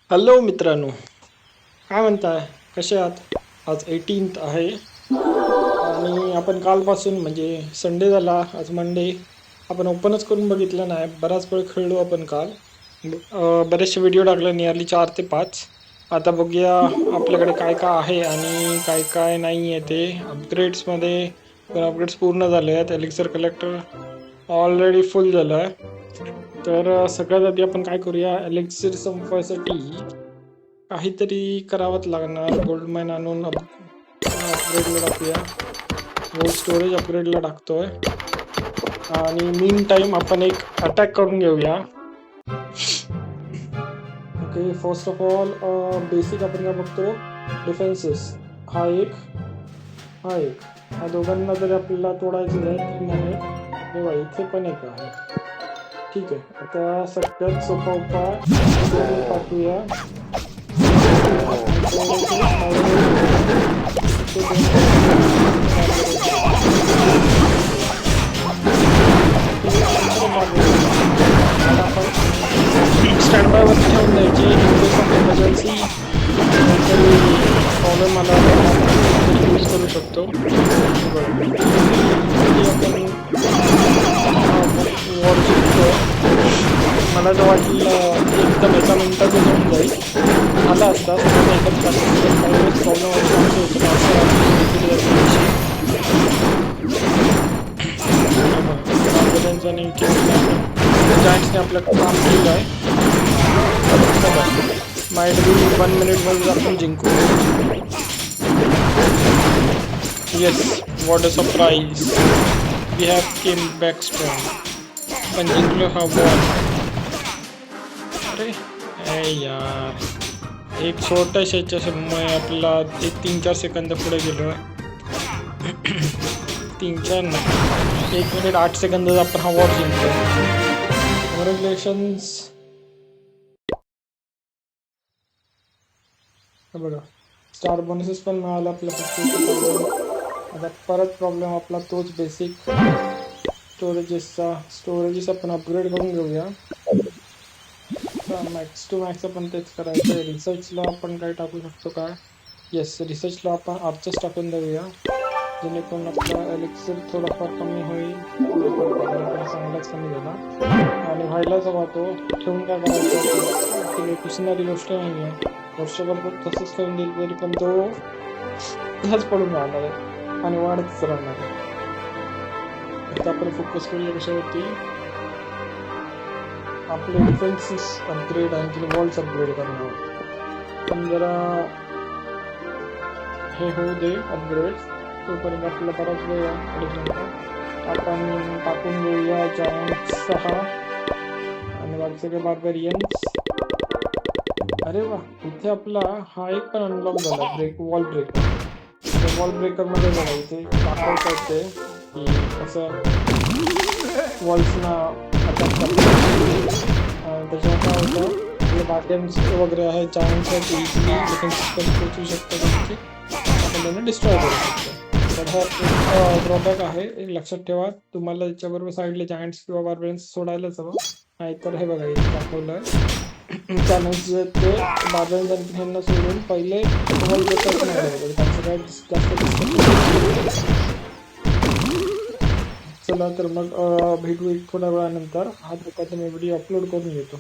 Hello मित्रांनो, काय म्हणताय? कसे आहात? आज 18th आहे आणि आपण कालपासून म्हणजे संडे झाला, आज मंडे. आपण ओपनच करून बघितलं नाही. बराच वेळ खेळलो आपण काल. बरेचसे व्हिडिओ टाकले, नियरली 4 ते 5. आता बघूया आपल्याकडे काय काय आहे आणि काय काय नाही आहे ते. अपग्रेड्समध्ये अपग्रेड्स पूर्ण झाले आहेत. एलिक्सर कलेक्टर ऑलरेडी फुल झालं आहे. तर सगळ्यात आधी आपण काय करूया, एलिक्सिर संपवायसाठी काहीतरी करावंच लागणार. गोल्ड माइन आणून अपग्रेडला टाकूया. गोल्ड स्टोरेज अपग्रेडला टाकतोय आणि मीन टाइम आपण एक अटॅक करून घेऊया. Okay, first of all basic आपण काय बघतो, डिफेन्सेस. हा एक ह्या दोघांना जरी आपल्याला तोडायचं आहे 3 आहे तेव्हा इथे पण एक आहे. ठीक आहे, आता सगळ्यात सोपा उपाय टाकूया. स्टँड बाय वरती ठेवून द्यायची. इमर्जन्सी काहीतरी प्रॉब्लेम आला तर यूज करू शकतो. वॉर जिंकतो. मला तर वाटलं एकदम एका मिनिटात होऊन जाईल. आला असता एकच प्रॉब्लेम जायंट्सने आपलं काम केलं आहे. माइट बी 1 मिनिटमध्ये आपण जिंकू. Yes, what a surprise. We have come back strong. पण जिंकलो हा वॉर. अरे यार, एक छोट्याशा याच्यामुळे आपला 3-4 सेकंद पुढे गेलो आहे. 3-4 नाही, 1 मिनिट 8 सेकंदात आपण हा वॉर जिंकलो. कॉंग्रॅच्युलेशन्स. बघा, स्टार बोनसेस पण मिळाला आपल्या. आता परत प्रॉब्लेम आपला तोच बेसिक स्टोरेजेस आपण अपग्रेड करून घेऊया. मॅक्स टू मॅक्स आपण तेच करायचं आहे. रिसर्चला आपण काय टाकू शकतो का? येस, रिसर्चला आपण आर्चर्स टाकून देऊया, जेणेकरून आपला एलिक्सर थोडाफार कमी होईल. चांगलाच कमी झाला आणि व्हायलाच हवा तो. ठेवून काय करायचं, पुसणारी गोष्ट नाही आहे. वर्षभर तसंच ठेवून दिली तरी पण तो ह्याच पडून राहणार आहे आणि वाढतच राहणार आहे. आता आपण फोकस करूया कशावरती, आपले डिफेन्सेस अपग्रेड आणि वॉल्स अपग्रेड करणार. पण जरा हे होऊ दे अपग्रेड, तोपर्यंत आपल्याला बराच वेळ आपण टाकून घेऊया जायंट 6 आणि बाकी सगळे बार्बेरियन्स. अरे वा, इथे आपला हा एक पण अनलॉक झाला, वॉल ब्रेकर. वॉल ब्रेकरमध्ये बघा इथे दाखवता येते की कसं वॉल्सना अटॅक करतात. त्याच्यावर काय होतं, आपले बार्बेरियन्स वगैरे आहे जायंटसाठी इझिली डिफेन्स पण पोचू शकतो, त्यांची आपण त्यांना डिस्ट्रॉय करू शकतो. तर हा एक ड्रॉबॅक आहे, एक लक्षात ठेवा. तुम्हाला त्याच्याबरोबर साईडले जायंट्स किंवा बार्बेरियन्स सोडायलाच हवं. नाहीतर हे बघा इथे दाखवलं आहे त्यानंतर ते बार्बेरियन्स आणि ह्यांना सोडून पहिले वॉल ब्रेकर्स नाही, त्यांचं काय जास्त. चला तर मग भेटू एक थोड्या वेळानंतर. हा प्रकारचा मी व्हिडिओ अपलोड करून घेतो.